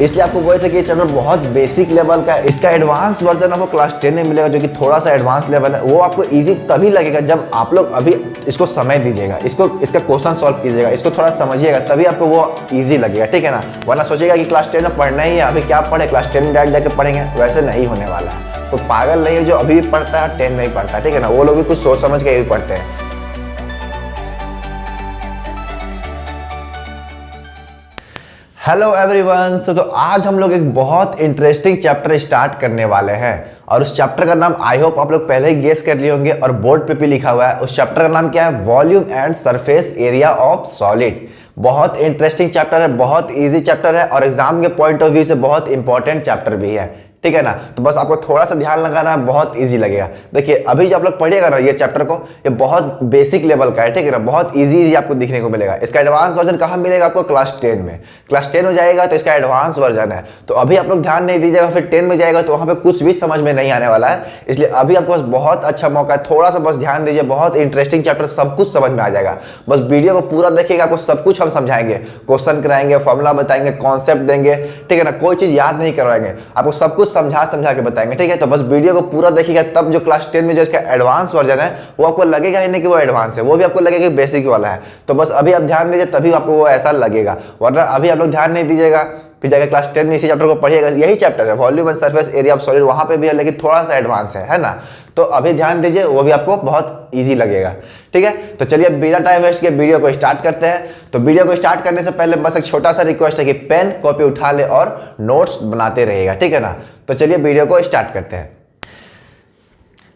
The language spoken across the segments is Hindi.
इसलिए आपको बोले थे कि ये चैप्टर बहुत बेसिक लेवल का है। इसका एडवांस वर्जन आपको क्लास 10 में मिलेगा, जो कि थोड़ा सा एडवांस लेवल है। वो आपको ईजी तभी लगेगा जब आप लोग अभी इसको समय दीजिएगा, इसका क्वेश्चन सॉल्व कीजिएगा, इसको थोड़ा समझिएगा, तभी आपको वो ईजी लगेगा, ठीक है ना। वरना सोचिएगा कि क्लास 10 में पढ़ना ही है, अभी क्या पढ़े, क्लास 10 में डायरेक्ट जाके पढ़ेंगे, वैसे नहीं होने वाला है। तो पागल नहीं है जो अभी भी पढ़ता है 10 में ही पढ़ता है, ठीक है ना। वो लोग भी कुछ सोच समझ के भी पढ़ते हैं। हेलो एवरीवन, तो आज हम लोग एक बहुत इंटरेस्टिंग चैप्टर स्टार्ट करने वाले हैं और उस चैप्टर का नाम आई होप आप लोग पहले ही गेस कर लिए होंगे और बोर्ड पे भी लिखा हुआ है। उस चैप्टर का नाम क्या है? Volume and surface area of solid. बहुत इंटरेस्टिंग चैप्टर है, बहुत इजी चैप्टर है और एग्जाम के पॉइंट ऑफ व्यू से बहुत इंपॉर्टेंट चैप्टर भी है, ठीक है ना। तो बस आपको थोड़ा सा ध्यान लगाना है, बहुत इजी लगेगा। देखिए अभी जो आप लोग पढ़िएगा ना ये चैप्टर को, ये बहुत बेसिक लेवल का है, ठीक है ना। बहुत इजी आपको दिखने को मिलेगा। इसका एडवांस वर्जन कहाँ मिलेगा आपको? क्लास 10 में। क्लास 10 हो जाएगा तो इसका एडवांस वर्जन है। तो अभी आप लोग ध्यान नहीं दीजिएगा, फिर 10 में जाएगा तो वहाँ पे कुछ भी समझ में नहीं आने वाला है। इसलिए अभी आपको बस बहुत अच्छा मौका है, थोड़ा सा बस ध्यान दीजिए। बहुत इंटरेस्टिंग चैप्टर, सब कुछ समझ में आ जाएगा। बस वीडियो को पूरा देखिएगा, आपको सब कुछ हम समझाएंगे, क्वेश्चन कराएंगे, फॉर्मूला बताएंगे, कॉन्सेप्ट देंगे, ठीक है ना। कोई चीज याद नहीं करवाएंगे, आपको सब कुछ समझा के बताएंगे, ठीक है। तो बस वीडियो को पूरा देखिएगा, तब जो क्लास 10 में जो इसका एडवांस वर्जन है वो आपको लगेगा ही नहीं कि वो एडवांस है, वो भी आपको लगेगा कि बेसिक वाला है। तो बस अभी आप ध्यान दीजिए, तभी आपको वो ऐसा लगेगा। वरना अभी आप लोग ध्यान नहीं दीजिएगा, फिर जाकर क्लास 10 में इसी चैप्टर को पढ़िएगा। यही चैप्टर है volume and surface area of solid, वहां पे भी है लेकिन थोड़ा सा एडवांस है ना। तो अभी ध्यान दीजिए, वो भी आपको बहुत इजी लगेगा, ठीक है। तो चलिए बिना टाइम वेस्ट के वीडियो को स्टार्ट करते हैं। तो वीडियो को स्टार्ट करने से पहले बस एक छोटा सा रिक्वेस्ट है कि पेन कॉपी उठा ले और नोट्स बनाते रहिएगा, ठीक है ना। तो चलिए वीडियो को स्टार्ट करते हैं।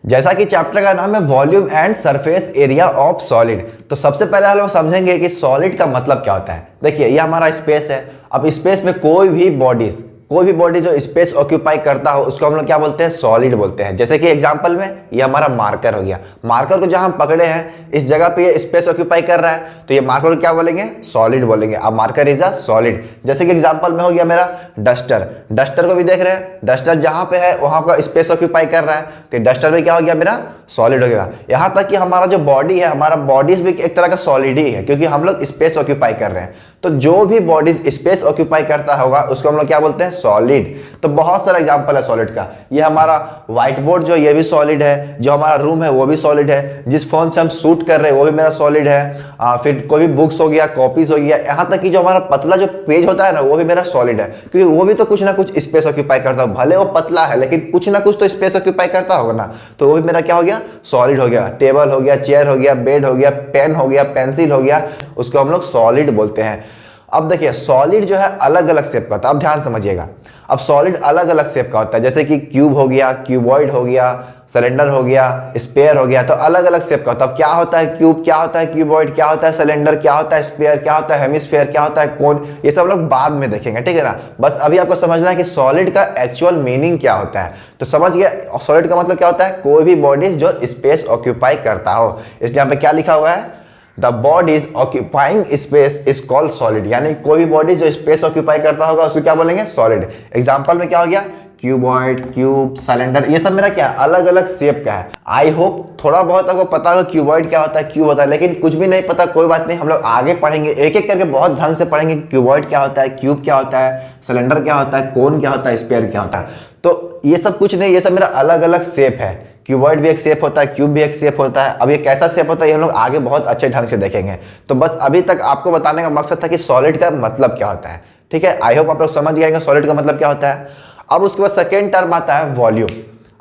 जैसा कि चैप्टर का नाम है volume and surface area of solid, तो सबसे पहले हम लोग समझेंगे कि सॉलिड का मतलब क्या होता है। देखिए ये हमारा स्पेस है। अब स्पेस में कोई भी बॉडी जो स्पेस ऑक्यूपाई करता हो उसको हम लोग क्या बोलते हैं? सॉलिड बोलते हैं। जैसे कि एग्जांपल में ये हमारा मार्कर हो गया। मार्कर को जहां हम पकड़े हैं इस जगह पे ये स्पेस ऑक्यूपाई कर रहा है, तो ये मार्कर को क्या बोलेंगे? सॉलिड बोलेंगे। अब मार्कर इज अ सॉलिड। जैसे कि एग्जांपल में हो गया मेरा डस्टर को भी देख रहे हैं, डस्टर जहां पे है वहां का स्पेस ऑक्यूपाई कर रहा है, तो डस्टर में क्या हो गया? मेरा सॉलिड हो गया। यहां तक कि हमारा जो बॉडी है, हमारा बॉडीज भी एक तरह का सॉलिड ही है, क्योंकि हम लोग स्पेस ऑक्यूपाई कर रहे हैं। तो जो भी बॉडीज स्पेस ऑक्यूपाई करता होगा उसको हम लोग क्या बोलते हैं? सॉलिड। तो बहुत सारा एग्जांपल है सॉलिड का। ये हमारा व्हाइट बोर्ड जो ये भी सॉलिड है, जो हमारा रूम है वो भी सॉलिड है, जिस फोन से हम शूट कर रहे हैं वो भी मेरा सॉलिड है। फिर कोई भी बुक्स हो गया, कॉपीज हो गया, यहाँ तक कि जो हमारा पतला जो पेज होता है ना वो भी मेरा सॉलिड है, क्योंकि वो भी तो कुछ ना कुछ स्पेस ऑक्यूपाई करता है। भले वो पतला है लेकिन कुछ ना कुछ तो स्पेस ऑक्यूपाई करता होगा ना, तो वो भी मेरा क्या हो गया? सॉलिड हो गया। टेबल हो गया, चेयर हो गया, बेड हो गया, पेन हो गया, पेंसिल हो गया, उसको हम लोग सॉलिड बोलते हैं। अब देखिए सॉलिड जो है अलग अलग शेप का होता है। अब ध्यान समझिएगा, अब सॉलिड अलग अलग शेप का होता है। जैसे कि क्यूब हो गया, क्यूबॉइड हो गया, सिलेंडर हो गया, स्फीयर हो गया, तो अलग अलग शेप का होता है। अब क्या होता है क्यूब, क्या होता है क्यूबॉइड, क्या होता है सिलेंडर, क्या होता है स्फीयर, क्या होता है हेमिस्फीयर, क्या होता है कोन, ये सब लोग बाद में देखेंगे, ठीक है ना। बस अभी आपको समझना है कि सॉलिड का एक्चुअल मीनिंग क्या होता है। तो समझ गया सॉलिड का मतलब क्या होता है? कोई भी बॉडी जो स्पेस ऑक्यूपाई करता हो। इसलिए यहाँ पे क्या लिखा हुआ है? The bodies occupying space is called solid. यानी कोई भी बॉडी जो स्पेस ऑक्यूपाई करता होगा उसको क्या बोलेंगे? सॉलिड। एग्जांपल में क्या हो गया? क्यूबॉइड, क्यूब, सिलेंडर, ये सब मेरा क्या है? अलग अलग शेप का है। आई होप थोड़ा बहुत आपको पता होगा क्यूबॉइड क्या होता है, क्यूब होता है, लेकिन कुछ भी नहीं पता कोई बात नहीं, हम लोग आगे पढ़ेंगे, एक एक करके बहुत ढंग से पढ़ेंगे। क्यूबॉइड क्या होता है, क्यूब क्या होता है, सिलेंडर क्या होता है, कोन क्या होता है, स्फीयर क्या होता है। तो ये सब कुछ नहीं, ये सब मेरा अलग अलग शेप है। क्यूबॉइड भी एक शेप होता है, क्यूब भी एक शेप होता है। अब ये कैसा शेप होता है ये हम लोग आगे बहुत अच्छे ढंग से देखेंगे। तो बस अभी तक आपको बताने का मकसद था कि सॉलिड का मतलब क्या होता है, ठीक है। आई होप आप लोग समझ गए सॉलिड का मतलब क्या होता है। अब उसके बाद सेकेंड टर्म आता है वॉल्यूम।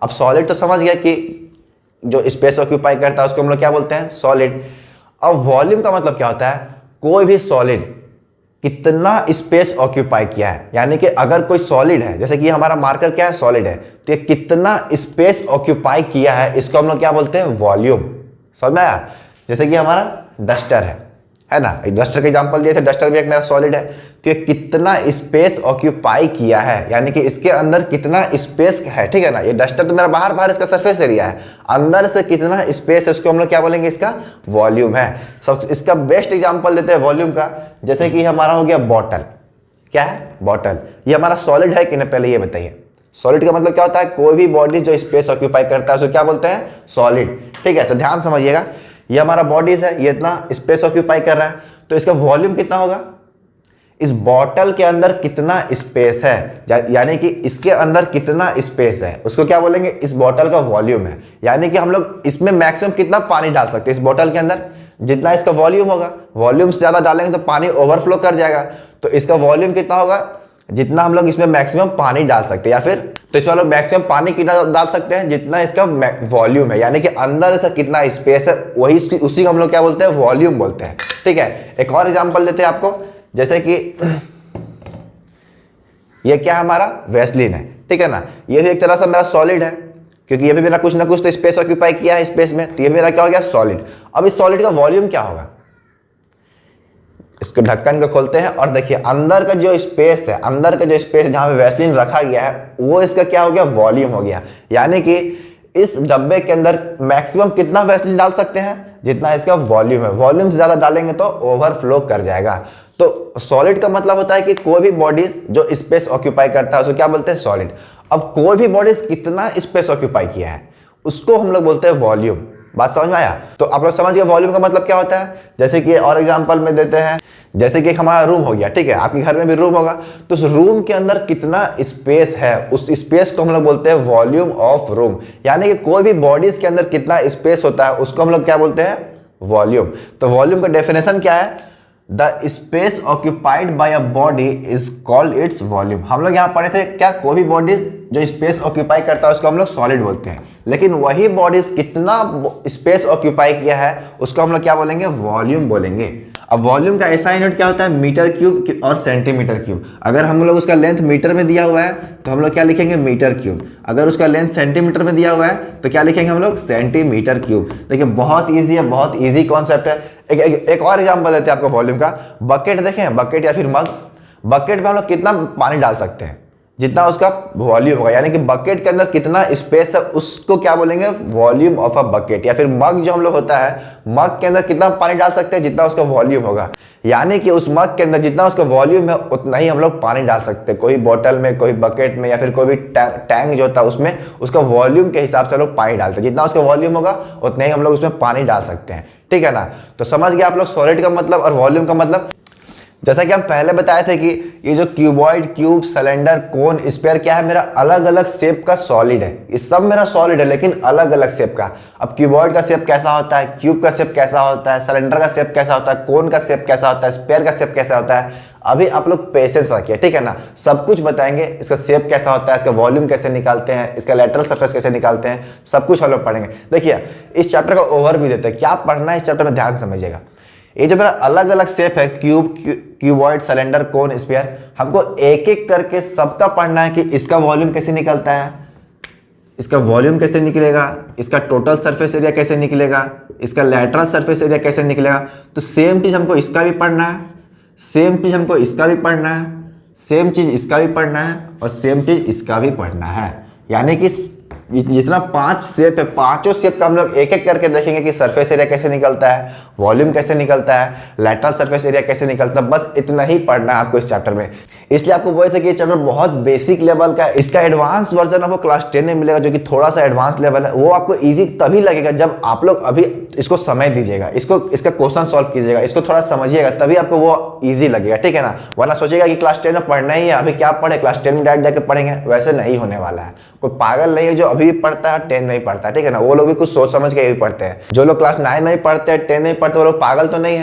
अब सॉलिड तो समझ गया कि जो स्पेस ऑक्यूपाई करता है उसको हम लोग क्या बोलते हैं? सॉलिड। अब वॉल्यूम का मतलब क्या होता है? कोई भी सॉलिड कितना स्पेस ऑक्यूपाई किया है। यानी कि अगर कोई सॉलिड है, जैसे कि हमारा मार्कर क्या है? सॉलिड है, तो ये कितना स्पेस ऑक्यूपाई किया है इसको हम लोग क्या बोलते हैं? वॉल्यूम। समझ में आया? जैसे कि हमारा डस्टर है ना, एक डस्टर का एग्जांपल दिए थे, डस्टर भी एक मेरा सॉलिड है, तो ये कितना स्पेस ऑक्यूपाई किया है, यानी कि इसके अंदर कितना स्पेस है, ठीक है ना। ये डस्टर तो मेरा बाहर इसका सरफेस एरिया है, अंदर से कितना स्पेस है उसको हम लोग क्या बोलेंगे? इसका वॉल्यूम है। सब इसका बेस्ट एग्जांपल देते हैं वॉल्यूम का। जैसे कि हमारा हो गया बॉटल। क्या है? बॉटल। ये हमारा सॉलिड है कि नहीं, पहले ये बताइए। सॉलिड का मतलब क्या होता है? कोई भी बॉडी जो स्पेस ऑक्यूपाई करता है उसको क्या बोलते हैं? सॉलिड, ठीक है। तो ध्यान समझिएगा, ये हमारा बॉडीज है, ये इतना स्पेस ऑक्यूपाई कर रहा है, तो इसका वॉल्यूम कितना होगा? इस बॉटल के अंदर कितना स्पेस है, यानी कि इसके अंदर कितना स्पेस है, उसको क्या बोलेंगे, इस बॉटल का वॉल्यूम है। यानी कि हम लोग इसमें मैक्सिमम कितना पानी डाल सकते हैं इस बॉटल के अंदर, जितना इसका वॉल्यूम होगा। वॉल्यूम से ज़्यादा डालेंगे तो पानी ओवरफ्लो कर जाएगा, तो इसका वॉल्यूम कितना होगा, जितना हम लोग इसमें मैक्सिमम पानी डाल सकते हैं, या फिर तो इसमें हम लोग मैक्सिमम पानी कितना डाल सकते हैं, जितना इसका वॉल्यूम है, यानी कि अंदर इसका कितना स्पेस है, वही उसी को हम लोग क्या बोलते हैं, वॉल्यूम बोलते हैं। ठीक है, एक और एग्जांपल देते हैं आपको, जैसे कि ये क्या है, हमारा वैसलीन है, ठीक है ना। ये भी एक तरह से मेरा सॉलिड है, क्योंकि ये भी मेरा कुछ ना कुछ तो स्पेस ऑक्यूपाई किया है स्पेस में, तो ये मेरा क्या हो गया, सॉलिड। अब इस सॉलिड का वॉल्यूम क्या होगा, इसको ढक्कन को खोलते हैं और देखिए अंदर का जो स्पेस है, अंदर का जो स्पेस जहां पे वैसलीन रखा गया है, वो इसका क्या हो गया, वॉल्यूम हो गया। यानी कि इस डब्बे के अंदर मैक्सिमम कितना वैसलीन डाल सकते हैं, जितना इसका वॉल्यूम है। वॉल्यूम से ज्यादा डालेंगे तो ओवरफ्लो कर जाएगा। तो सॉलिड का मतलब होता है कि कोई भी बॉडीज जो स्पेस ऑक्यूपाई करता है उसको क्या बोलते हैं, सॉलिड। अब कोई भी बॉडीज कितना स्पेस ऑक्यूपाई किया है उसको हम लोग बोलते हैं वॉल्यूम। बात समझ में आया? तो आप लोग समझ गए वॉल्यूम का मतलब क्या होता है। जैसे कि और एग्जांपल में देते हैं, जैसे कि हमारा रूम हो गया, ठीक है, आपके घर में भी रूम होगा, तो उस रूम के अंदर कितना स्पेस है, उस स्पेस को हम लोग बोलते हैं वॉल्यूम ऑफ रूम। यानी कि कोई भी बॉडीज के अंदर कितना स्पेस होता है उसको हम लोग क्या बोलते हैं, वॉल्यूम। तो वॉल्यूम का डेफिनेशन क्या है, the space occupied by a body is called its volume. हम लोग यहाँ पढ़े थे क्या, कोई भी बॉडीज जो स्पेस ऑक्यूपाई करता है उसको हम लोग सॉलिड बोलते हैं, लेकिन वही बॉडीज कितना स्पेस ऑक्यूपाई किया है उसको हम लोग क्या बोलेंगे, वॉल्यूम बोलेंगे। अब वॉल्यूम का ऐसा यूनिट क्या होता है, मीटर क्यूब और सेंटीमीटर क्यूब। अगर हम लोग उसका लेंथ मीटर में दिया हुआ है तो हम लोग क्या लिखेंगे, मीटर क्यूब। अगर उसका लेंथ सेंटीमीटर में दिया हुआ है तो क्या लिखेंगे हम लोग, सेंटीमीटर क्यूब। देखिए बहुत ईजी है, बहुत ईजी कॉन्सेप्ट है। एक और एग्जांपल देते हैं आपको वॉल्यूम का। बकेट देखें, बकेट या फिर मग, बकेट में हम लोग कितना पानी डाल सकते हैं, जितना उसका वॉल्यूम होगा। यानी कि बकेट के अंदर कितना स्पेस है उसको क्या बोलेंगे, वॉल्यूम ऑफ अ बकेट। या फिर मग जो हम लोग होता है, मग के अंदर कितना पानी डाल सकते हैं, जितना उसका वॉल्यूम होगा। यानी कि उस मग के अंदर जितना उसका वॉल्यूम है उतना ही हम लोग पानी डाल सकते हैं। कोई बोतल में, कोई बकेट में, या फिर कोई भी टैंक जो होता है उसमें उसका वॉल्यूम के हिसाब से हम लोग पानी डालते हैं। जितना उसका वॉल्यूम होगा उतना ही हम लोग उसमें पानी डाल सकते हैं, ठीक है ना। तो समझ गए आप लोग सॉलिड का मतलब और वॉल्यूम का मतलब। जैसा कि हम पहले बताए थे कि ये जो क्यूबॉइड, क्यूब, सिलेंडर, कोन, स्फीयर क्या है, मेरा अलग अलग शेप का सॉलिड है। ये सब मेरा सॉलिड है लेकिन अलग अलग शेप का। अब क्यूबॉइड का शेप कैसा होता है, क्यूब का शेप कैसा होता है, सिलेंडर का शेप कैसा होता है, कोन का शेप कैसा होता है, स्फीयर का शेप कैसा होता है, अभी आप लोग पेशेंस रखिए, ठीक है ना। सब कुछ बताएंगे, इसका शेप कैसा होता है, इसका वॉल्यूम कैसे निकालते हैं, इसका लेटरल सरफेस कैसे निकालते हैं, सब कुछ हम लोग पढ़ेंगे। देखिए इस चैप्टर का ओवरव्यू देते हैं, क्या पढ़ना है इस चैप्टर में, ध्यान समझिएगा। ये जो मेरा अलग अलग शेप है, क्यूब, क्यूबॉइड, सिलेंडर, कोन, स्फीयर, हमको एक एक करके सबका पढ़ना है कि इसका वॉल्यूम कैसे निकलता है, इसका वॉल्यूम कैसे निकलेगा, इसका टोटल सरफेस एरिया कैसे निकलेगा, इसका लेटरल सरफेस एरिया कैसे निकलेगा। तो सेम चीज हमको इसका भी पढ़ना है, सेम चीज हमको इसका भी पढ़ना है, सेम चीज इसका भी पढ़ना है और सेम चीज इसका भी पढ़ना है। यानी कि जितना 5 शेप है, पांचों शेप का हम लोग एक एक करके देखेंगे कि सरफेस एरिया कैसे निकलता है, वॉल्यूम कैसे निकलता है, लेटरल सरफेस एरिया कैसे निकलता है। बस इतना ही पढ़ना है आपको इस चैप्टर में। इसलिए आपको बोले थे कि ये चैप्टर बहुत बेसिक लेवल का है। इसका एडवांस वर्जन आपको क्लास 10 में मिलेगा, जो कि थोड़ा सा एडवांस लेवल है। वो आपको इजी तभी लगेगा जब आप लोग अभी इसको समय दीजिएगा, इसका क्वेश्चन सॉल्व कीजिएगा, इसको थोड़ा समझिएगा, तभी आपको वो इजी लगेगा, ठीक है ना। वरना सोचिएगा कि क्लास 10 में पढ़ना ही है, अभी क्या पढ़े, क्लास 10 में डायरेक्ट जाकर पढ़ेंगे, वैसे नहीं होने वाला है। कोई पागल नहीं है जो अभी भी पढ़ता है 10 नहीं पढ़ता, ठीक है ना। वो लोग भी कुछ सोच समझ के ही पढ़ते हैं। जो लोग क्लास 9 नहीं पढ़ते, 10 नहीं पढ़ते, वो लोग पागल तो नहीं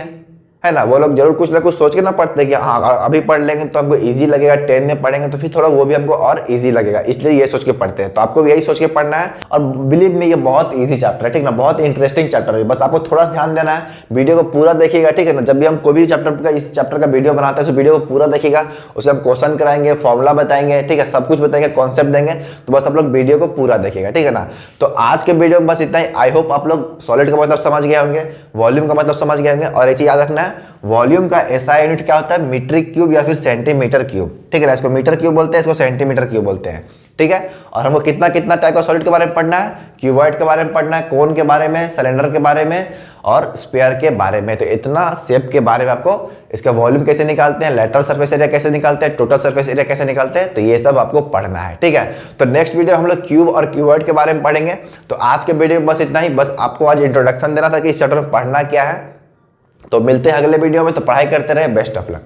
है ना। वो लोग जरूर कुछ ना कुछ सोच के ना पढ़ते कि हाँ अभी पढ़ लेंगे तो हमको इजी लगेगा, 10 में पढ़ेंगे तो फिर थोड़ा वो भी हमको और इजी लगेगा, इसलिए ये सोच के पढ़ते हैं। तो आपको भी यही सोच के पढ़ना है और बिलीव में ये बहुत इजी चैप्टर है, ठीक ना, बहुत इंटरेस्टिंग चैप्टर है। बस आपको थोड़ा सा ध्यान देना है, वीडियो को पूरा देखिएगा, ठीक है ना। जब भी हम कोई भी चैप्टर का इस चैप्टर का वीडियो बनाते हैं तो वीडियो को पूरा देखिएगा, उससे हम क्वेश्चन कराएंगे, फॉर्मूला बताएंगे, ठीक है, सब कुछ बताएंगे, कॉन्सेप्ट देंगे। तो बस आप लोग वीडियो को पूरा देखिएगा, ठीक है ना। तो आज के वीडियो में बस इतना ही। आई होप आप लोग सॉलिड का मतलब समझ गए होंगे, वॉल्यूम का मतलब समझ गए होंगे। और एक चीज याद रखना है, वॉल्यूम का एसआई यूनिट क्या होता है, मीट्रिक क्यूब या फिर सेंटीमीटर क्यूब, ठीक है ना। इसको मीटर क्यूब बोलते हैं, इसको सेंटीमीटर क्यूब बोलते हैं, ठीक है। और हमको कितना कितना टाइप का सॉलिड के बारे में पढ़ना है, क्यूबॉइड के बारे में पढ़ना है, कोन के बारे में, सिलेंडर के बारे में और स्फीयर के बारे में। तो इतना शेप के बारे में आपको, इसका वॉल्यूम कैसे निकालते हैं, लेटरल सरफेस एरिया कैसे निकालते हैं, टोटल सरफेस एरिया कैसे निकालते हैं, तो ये सब आपको पढ़ना है, ठीक है। तो नेक्स्ट वीडियो हम लोग क्यूब और क्यूबॉइड के बारे में पढ़ेंगे। तो आज के वीडियो में बस इतना ही। बस आपको आज इंट्रोडक्शन देना था कि इस चैप्टर में पढ़ना क्या है। तो मिलते हैं अगले वीडियो में। तो पढ़ाई करते रहे, बेस्ट ऑफ लक।